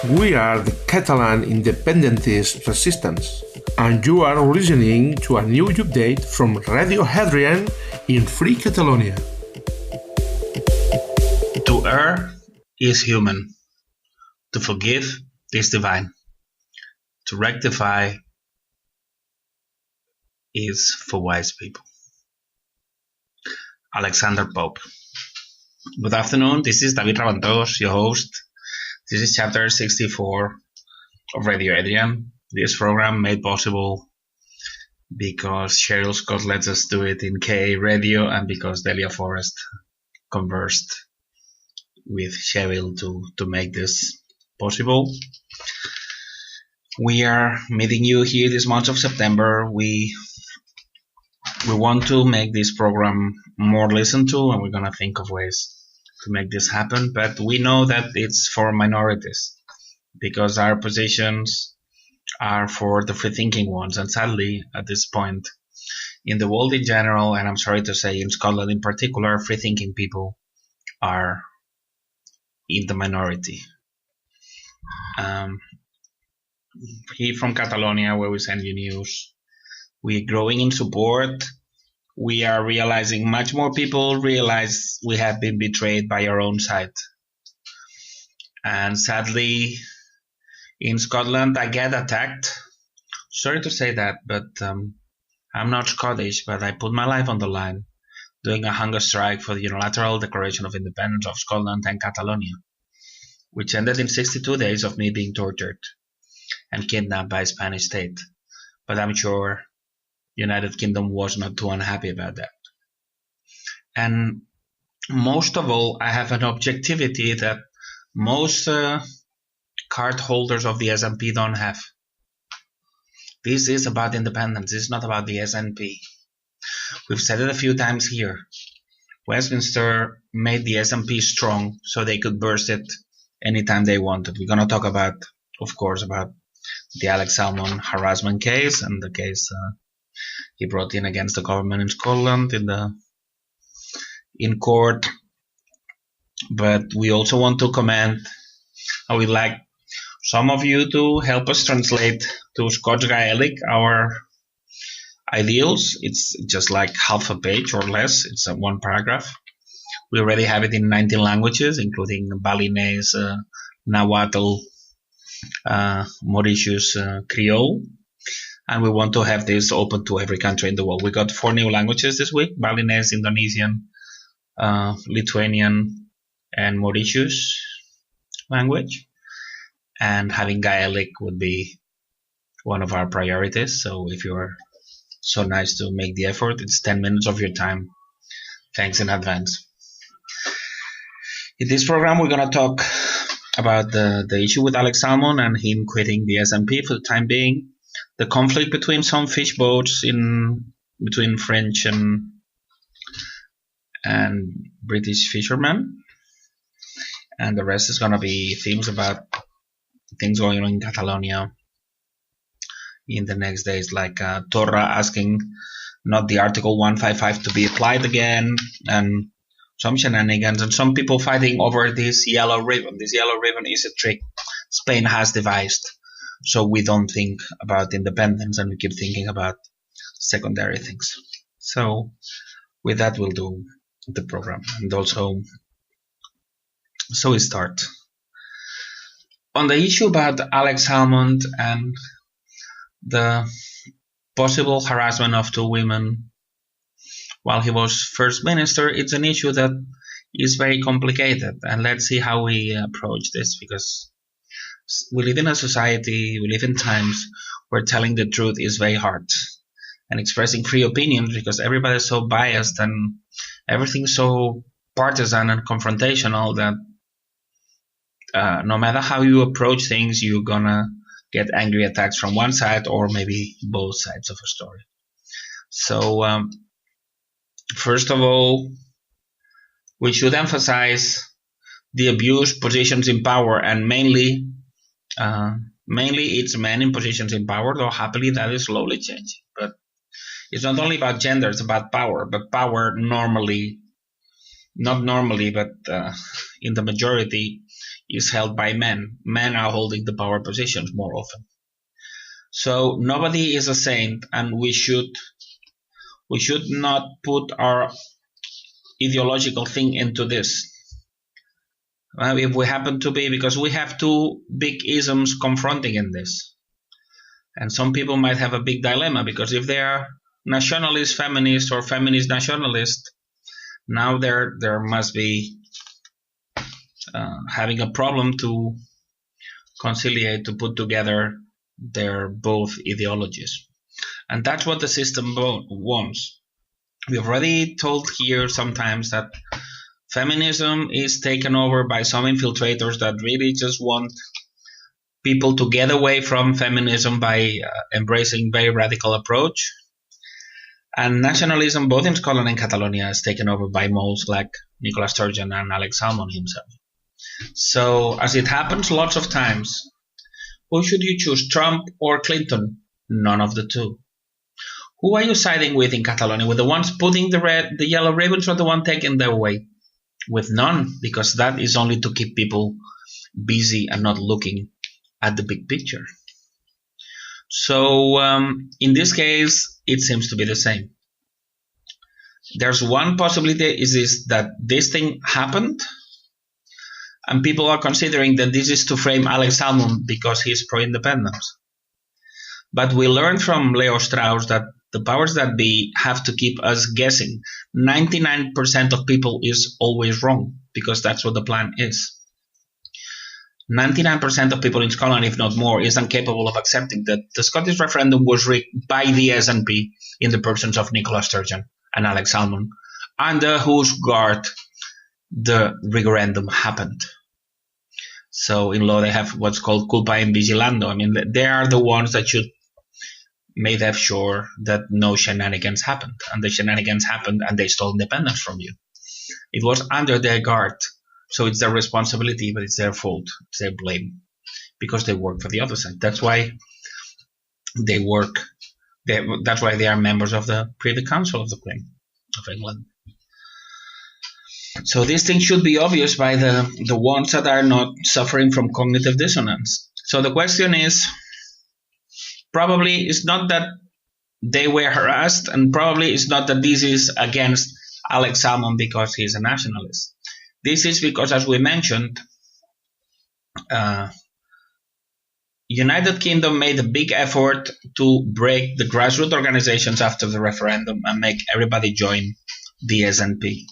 We are the Catalan Independentist Resistance, and you are listening to a new update from Radio Hadrian in Free Catalonia. To err is human. To forgive is divine. To rectify is for wise people. Alexander Pope. Good afternoon, this is David Rabantos, your host. This is chapter 64 of Radio Hadrian. This program made possible because Cheryl Scott lets us do it in KA Radio and because Delia Forrest conversed with Cheryl to make this possible. We are meeting you here this month of September. We want to make this program more listened to, and we're going to think of ways to make this happen. But we know that it's for minorities because our positions are for the free-thinking ones. And sadly, at this point, in the world in general, and I'm sorry to say in Scotland in particular, free-thinking people are in the minority. Here from Catalonia, where we send you news, we're growing in support. We are realizing much more people realize we have been betrayed by our own side. And sadly, in Scotland, I get attacked. Sorry to say that, but I'm not Scottish, but I put my life on the line doing a hunger strike for the unilateral declaration of independence of Scotland and Catalonia, which ended in 62 days of me being tortured and kidnapped by Spanish state. But I'm sure United Kingdom was not too unhappy about that. And most of all, I have an objectivity that most card holders of the SNP don't have. This is about independence. This is not about the SNP. We've said it a few times here. Westminster made the SNP strong so they could burst it anytime they wanted. We're going to talk about, of course, about the Alex Salmond harassment case and the case he brought in against the government in Scotland in court. But we also want to comment, I would like some of you to help us translate to Scots Gaelic our ideals. It's just like half a page or less. It's one paragraph. We already have it in 19 languages, including Balinese, Nahuatl, Mauritius, Creole. And we want to have this open to every country in the world. We got 4 new languages this week: Balinese, Indonesian, Lithuanian, and Mauritius language. And having Gaelic would be one of our priorities. So if you're so nice to make the effort, it's 10 minutes of your time. Thanks in advance. In this program, we're going to talk about the issue with Alex Salmond and him quitting the SNP for the time being, the conflict between some fish boats between French and British fishermen, and the rest is going to be themes about things going on in Catalonia in the next days, like Torra asking not the Article 155 to be applied again, and some shenanigans, and some people fighting over this yellow ribbon. This yellow ribbon is a trick Spain has devised, so we don't think about independence and we keep thinking about secondary things. So with that, we'll do the program. And also, so we start. On the issue about Alex Salmond and the possible harassment of 2 women while he was First Minister, it's an issue that is very complicated. And let's see how we approach this, because we live in a society, we live in times where telling the truth is very hard, and expressing free opinions, because everybody's so biased and everything's so partisan and confrontational that no matter how you approach things, you're gonna get angry attacks from one side or maybe both sides of a story. So first of all, we should emphasize the abused positions in power, and mainly it's men in positions in power, though happily that is slowly changing. But it's not only about gender, it's about power. But power normally, not normally, but in the majority, is held by men. Men are holding the power positions more often. So nobody is a saint, and we should not put our ideological thing into this. If we happen to be, because we have two big isms confronting in this. And some people might have a big dilemma, because if they are nationalist feminist or feminist nationalist, now there must be having a problem to conciliate, to put together their both ideologies. And that's what the system wants. We've already told here sometimes that feminism is taken over by some infiltrators that really just want people to get away from feminism by embracing very radical approach. And nationalism, both in Scotland and Catalonia, is taken over by moles like Nicola Sturgeon and Alex Salmond himself. So, as it happens lots of times, who should you choose, Trump or Clinton? None of the two. Who are you siding with in Catalonia? With the ones putting the yellow ribbons, or the one taking them away? With none, because that is only to keep people busy and not looking at the big picture. So in this case, it seems to be the same. There's one possibility, is that this thing happened, and people are considering that this is to frame Alex Salmond because he's pro-independence. But we learned from Leo Strauss that the powers that be have to keep us guessing. 99% of people is always wrong, because that's what the plan is. 99% of people in Scotland, if not more, is incapable of accepting that the Scottish referendum was rigged by the SNP in the persons of Nicola Sturgeon and Alex Salmond, under whose guard the referendum happened. So in law they have what's called culpa in vigilando. I mean, they are the ones that should make sure that no shenanigans happened. And the shenanigans happened, and they stole independence from you. It was under their guard. So it's their responsibility, but it's their fault. It's their blame, because they work for the other side. That's why they work. That's why they are members of the Privy Council of the Queen of England. So these things should be obvious by the ones that are not suffering from cognitive dissonance. So the question is, probably it's not that they were harassed, and probably it's not that this is against Alex Salmond because he's a nationalist. This is because, as we mentioned, United Kingdom made a big effort to break the grassroots organizations after the referendum and make everybody join the SNP.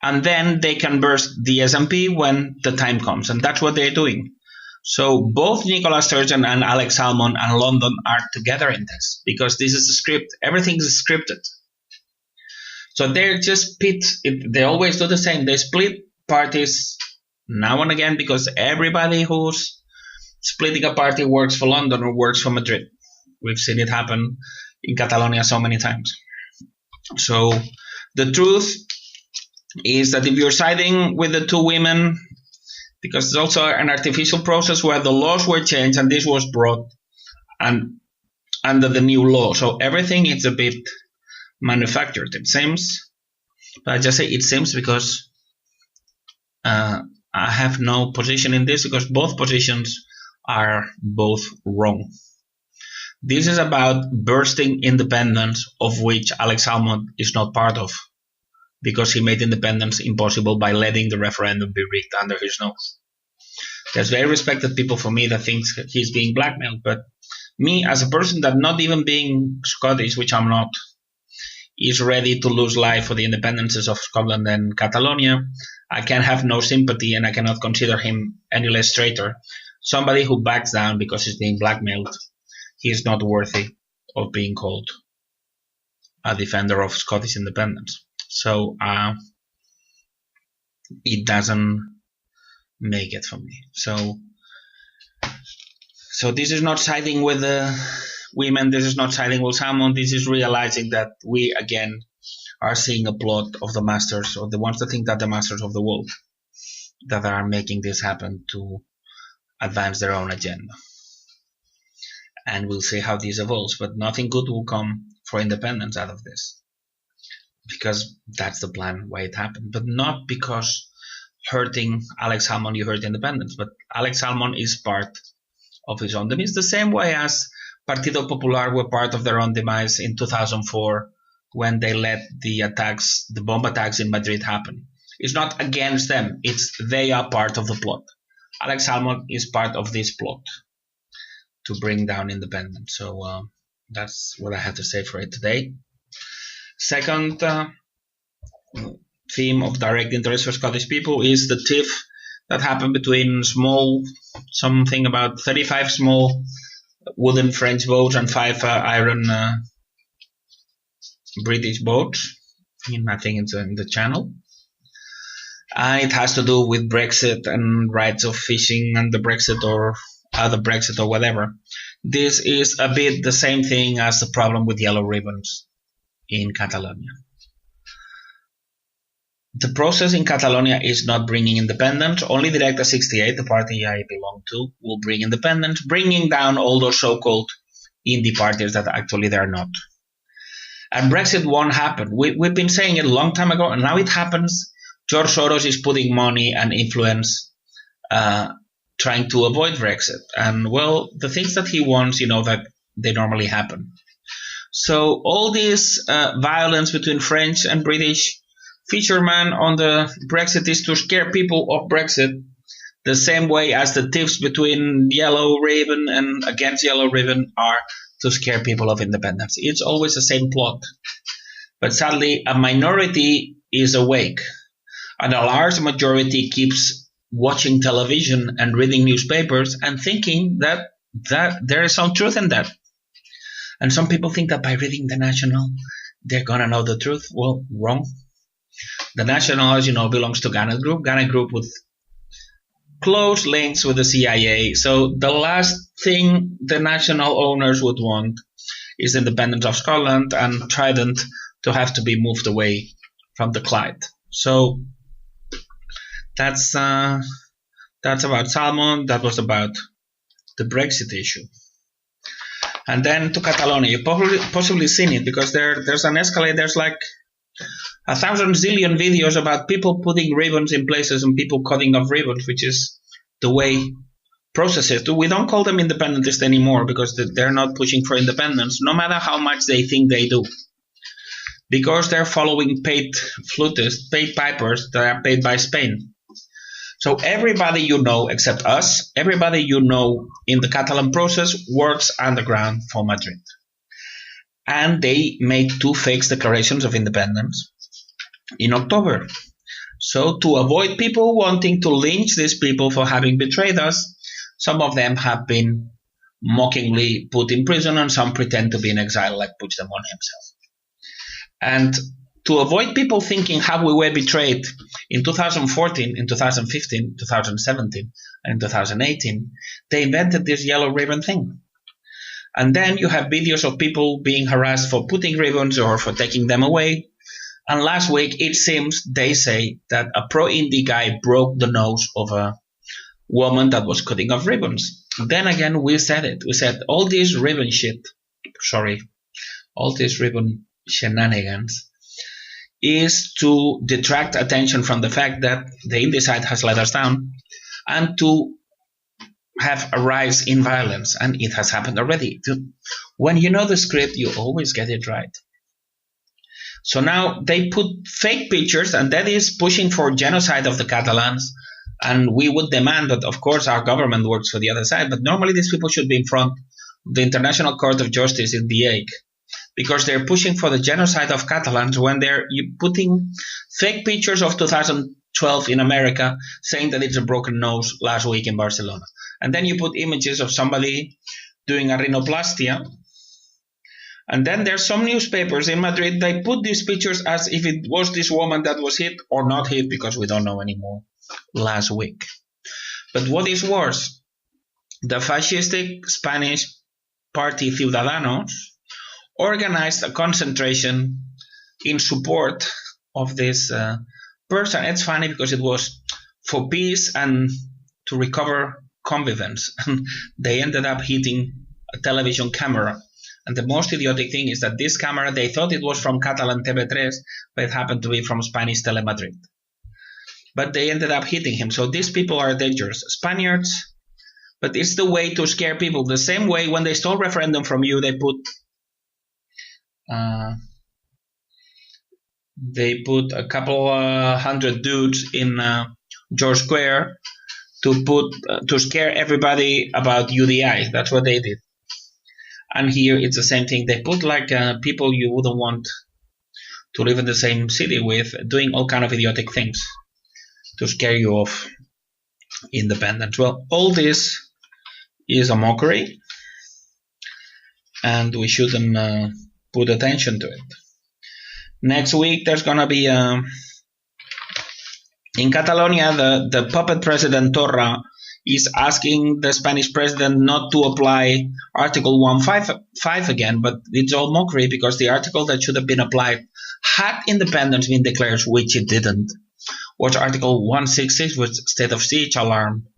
And then they can burst the SNP when the time comes, and that's what they're doing. So both Nicola Sturgeon and Alex Salmond and London are together in this, because this is a script. Everything is scripted. So they're just they always do the same. They split parties now and again, because everybody who's splitting a party works for London or works for Madrid. We've seen it happen in Catalonia so many times. So the truth is that if you're siding with the two women, because it's also an artificial process where the laws were changed and this was brought and under the new law. So everything is a bit manufactured, it seems. But I just say it seems because I have no position in this, because both positions are both wrong. This is about bursting independence, of which Alex Salmond is not part of, because he made independence impossible by letting the referendum be rigged under his nose. There's very respected people for me that thinks he's being blackmailed, but me, as a person that, not even being Scottish, which I'm not, is ready to lose life for the independences of Scotland and Catalonia, I can have no sympathy, and I cannot consider him any less traitor. Somebody who backs down because he's being blackmailed, he is not worthy of being called a defender of Scottish independence. So it doesn't make it for me. So this is not siding with the women, this is not siding with Salmond, this is realizing that we again are seeing a plot of the masters, or the ones that think that the masters of the world, that are making this happen to advance their own agenda. And we'll see how this evolves, but nothing good will come for independence out of this, because that's the plan why it happened, but not because hurting Alex Salmond, you hurt independence. But Alex Salmond is part of his own demise, the same way as Partido Popular were part of their own demise in 2004 when they let the bomb attacks in Madrid happen. It's not against them, it's they are part of the plot. Alex Salmond is part of this plot to bring down independence. So that's what I have to say for it today. Second theme of direct interest for Scottish people is the tiff that happened between something about 35 small wooden French boats and 5 iron British boats. I think it's in the Channel. It has to do with Brexit and rights of fishing and the Brexit or other Brexit or whatever. This is a bit the same thing as the problem with yellow ribbons in Catalonia. The process in Catalonia is not bringing independence. Only Directa 68, the party I belong to, will bring independence, bringing down all those so-called Indy parties that actually they're not. And Brexit won't happen. We've been saying it a long time ago, and now it happens. George Soros is putting money and influence trying to avoid Brexit. And, well, the things that he wants, that they normally happen. So all this violence between French and British fishermen on the Brexit is to scare people of Brexit, the same way as the tiffs between Yellow Ribbon and against Yellow Ribbon are to scare people of independence. It's always the same plot. But sadly, a minority is awake, and a large majority keeps watching television and reading newspapers and thinking that there is some truth in that. And some people think that by reading the National, they're going to know the truth. Well, wrong. The National, as you know, belongs to Ghana Group with close links with the CIA. So the last thing the National owners would want is the independence of Scotland and Trident to have to be moved away from the Clyde. So that's about Salmond. That was about the Brexit issue. And then to Catalonia. You've possibly seen it because there's an escalate. There's like 1,000 zillion videos about people putting ribbons in places and people cutting off ribbons, which is the way processes do. We don't call them independentist anymore because they're not pushing for independence, no matter how much they think they do. Because they're following paid flutists, paid pipers that are paid by Spain. So everybody you know, except us, everybody you know in the Catalan process works underground for Madrid. And they made 2 fake declarations of independence in October. So to avoid people wanting to lynch these people for having betrayed us, some of them have been mockingly put in prison and some pretend to be in exile like Puigdemont himself. And to avoid people thinking how we were betrayed in 2014, in 2015, 2017, and 2018, they invented this yellow ribbon thing. And then you have videos of people being harassed for putting ribbons or for taking them away. And last week, it seems they say that a pro-Indy guy broke the nose of a woman that was cutting off ribbons. Then again, we said it. We said all this ribbon shenanigans is to detract attention from the fact that the Indy side has let us down and to have a rise in violence. And it has happened already. When you know the script, you always get it right. So now they put fake pictures, and that is pushing for genocide of the Catalans. And we would demand that, of course, our government works for the other side. But normally these people should be in front of the International Court of Justice in The Hague, because they're pushing for the genocide of Catalans when they're putting fake pictures of 2012 in America saying that it's a broken nose last week in Barcelona. And then you put images of somebody doing a rhinoplastia. And then there's some newspapers in Madrid, they put these pictures as if it was this woman that was hit or not hit, because we don't know anymore, last week. But what is worse, the fascistic Spanish party Ciudadanos organized a concentration in support of this person. It's funny because it was for peace and to recover convivence. And they ended up hitting a television camera. And the most idiotic thing is that this camera, they thought it was from Catalan TV3, but it happened to be from Spanish Telemadrid. but they ended up hitting him. So these people are dangerous. Spaniards, but it's the way to scare people. The same way when they stole referendum from you, they put a couple hundred dudes in George Square to scare everybody about UDI. That's what they did. And here it's the same thing. They put like people you wouldn't want to live in the same city with, doing all kind of idiotic things to scare you off independence. Well, all this is a mockery, and we shouldn't put attention to it. Next week there's gonna be in Catalonia, the puppet president Torra is asking the Spanish president not to apply Article 155 again, but it's all mockery because the article that should have been applied had independence been declared, which it didn't, was Article 166, with state of siege, alarm,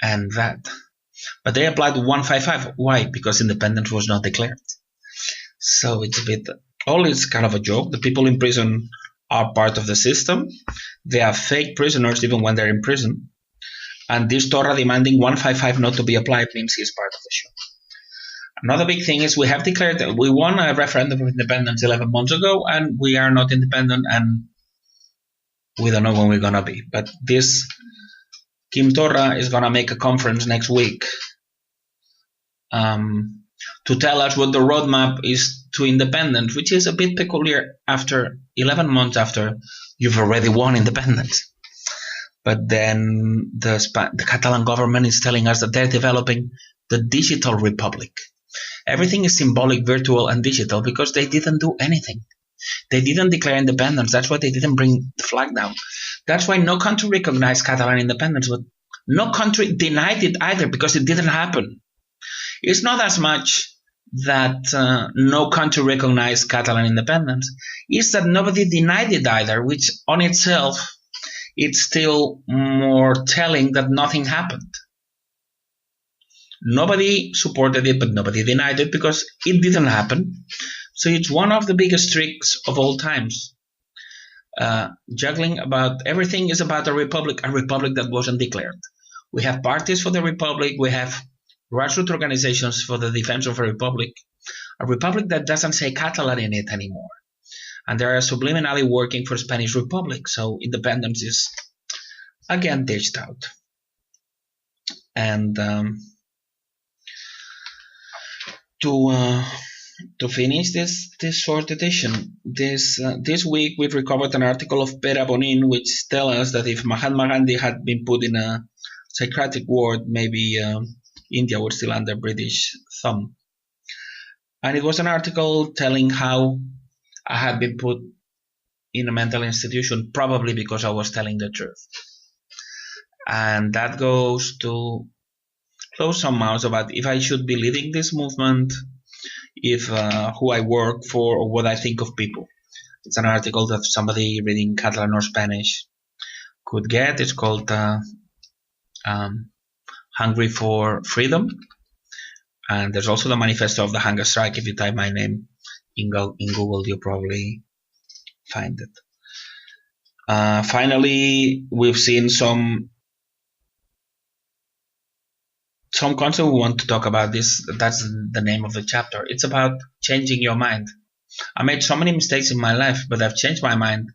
and that. But they applied 155. Why? Because independence was not declared. So it's a bit, all is kind of a joke. The people in prison are part of the system. They are fake prisoners even when they're in prison. And this Torra demanding 155 not to be applied means he's part of the show. Another big thing is we have declared that we won a referendum of independence 11 months ago, and we are not independent, and we don't know when we're going to be. But this Kim Torra is going to make a conference next week to tell us what the roadmap is to independence, which is a bit peculiar after 11 months after you've already won independence. But then the Catalan government is telling us that they're developing the digital republic. Everything is symbolic, virtual, and digital because they didn't do anything. They didn't declare independence. That's why they didn't bring the flag down. That's why no country recognized Catalan independence, but no country denied it either because it didn't happen. It's not as much that no country recognized Catalan independence. It's that nobody denied it either, which on itself, it's still more telling that nothing happened. Nobody supported it, but nobody denied it because it didn't happen. So it's one of the biggest tricks of all times. Juggling about everything is about a republic that wasn't declared. We have parties for the republic. We have grassroots organizations for the defense of a republic that doesn't say Catalan in it anymore. And they are subliminally working for Spanish Republic. So independence is again dished out. And to finish this short edition, this week we've recovered an article of Pere Bonin which tells us that if Mahatma Gandhi had been put in a psychiatric ward, maybe India was still under British thumb. And it was an article telling how I had been put in a mental institution, probably because I was telling the truth. And that goes to close some mouths about if I should be leading this movement, if who I work for, or what I think of people. It's an article that somebody reading Catalan or Spanish could get. It's called Hungry for Freedom. And there's also the manifesto of the hunger strike. If you type my name in Google, you'll probably find it. Finally, we've seen some concept we want to talk about. This. That's the name of the chapter. It's about changing your mind. I made so many mistakes in my life, but I've changed my mind.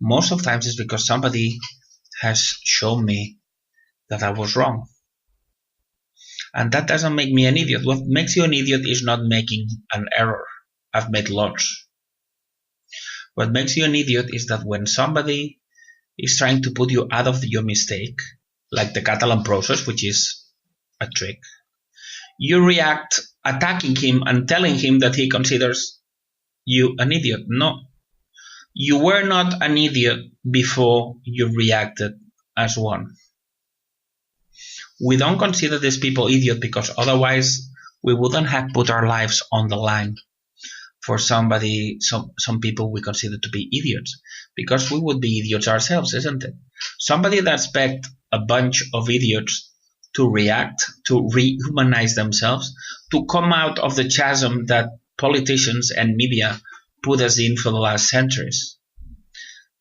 Most of the times it's because somebody has shown me that I was wrong. And that doesn't make me an idiot. What makes you an idiot is not making an error. I've made lots. What makes you an idiot is that when somebody is trying to put you out of your mistake, like the Catalan process, which is a trick, you react attacking him and telling him that he considers you an idiot. No. You were not an idiot before you reacted as one. We don't consider these people idiot because otherwise we wouldn't have put our lives on the line for somebody, some people we consider to be idiots, because we would be idiots ourselves, isn't it? Somebody that expects a bunch of idiots to react, to rehumanize themselves, to come out of the chasm that politicians and media put us in for the last centuries.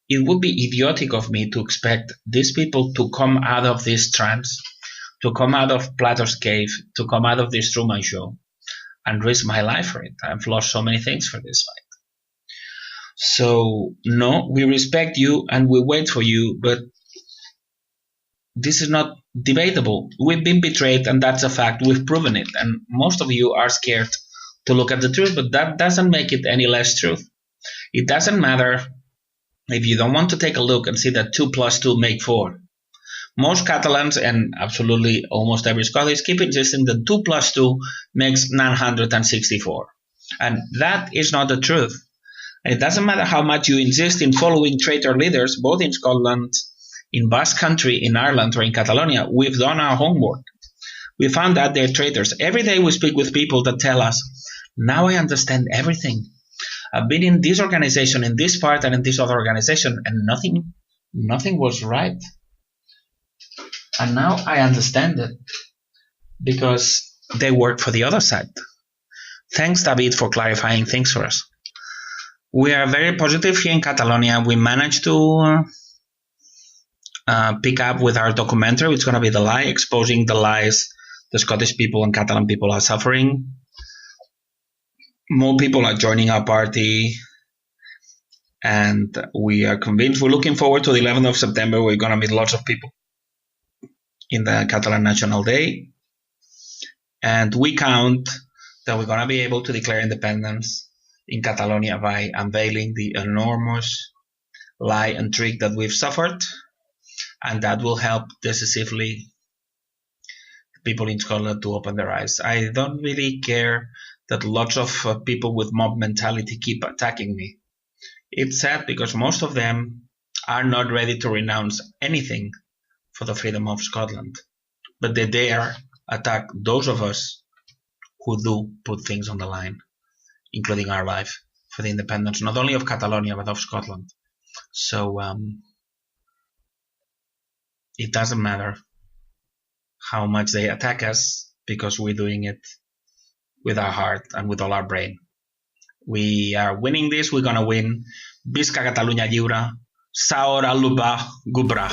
it would be idiotic of me to expect these people to come out of this trance, to come out of Plato's cave, to come out of this Truman Show and risk my life for it. I've lost so many things for this fight. So, no, we respect you and we wait for you, but this is not debatable. We've been betrayed, and that's a fact. We've proven it, and most of you are scared to look at the truth, but that doesn't make it any less truth. It doesn't matter if you don't want to take a look and see that 2 + 2 make 4. Most Catalans, and absolutely almost every Scottish, keep insisting that 2 + 2 makes 964. And that is not the truth. And it doesn't matter how much you insist in following traitor leaders, both in Scotland, in Basque Country, in Ireland, or in Catalonia. We've done our homework. We found that they're traitors. Every day we speak with people that tell us, now I understand everything. I've been in this organization, in this part, and in this other organization, and nothing was right. And now I understand it because they work for the other side. Thanks, David, for clarifying things for us. We are very positive here in Catalonia. We managed to pick up with our documentary. It's going to be The Lie, exposing the lies the Scottish people and Catalan people are suffering. More people are joining our party, and we are convinced. We're looking forward to the 11th of September. We're going to meet lots of people in the Catalan National Day, and we count that we're going to be able to declare independence in Catalonia by unveiling the enormous lie and trick that we've suffered, and that will help decisively people in Scotland to open their eyes. I don't really care that lots of people with mob mentality keep attacking me. It's sad because most of them are not ready to renounce anything for the freedom of Scotland, but they dare attack those of us who do put things on the line, including our life, for the independence, not only of Catalonia, but of Scotland. So it doesn't matter how much they attack us, because we're doing it with our heart and with all our brain. We are winning this. We're going to win. Visca Catalunya lliure. Saora lupa gubra.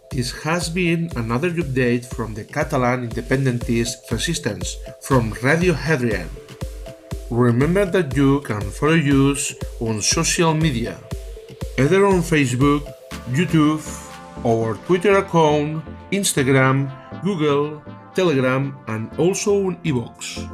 This has been another update from the Catalan Independentist Resistance from Radio Hadrian. Remember that you can follow us on social media, either on Facebook, YouTube, our Twitter account, Instagram, Google, Telegram, and also on iVoox.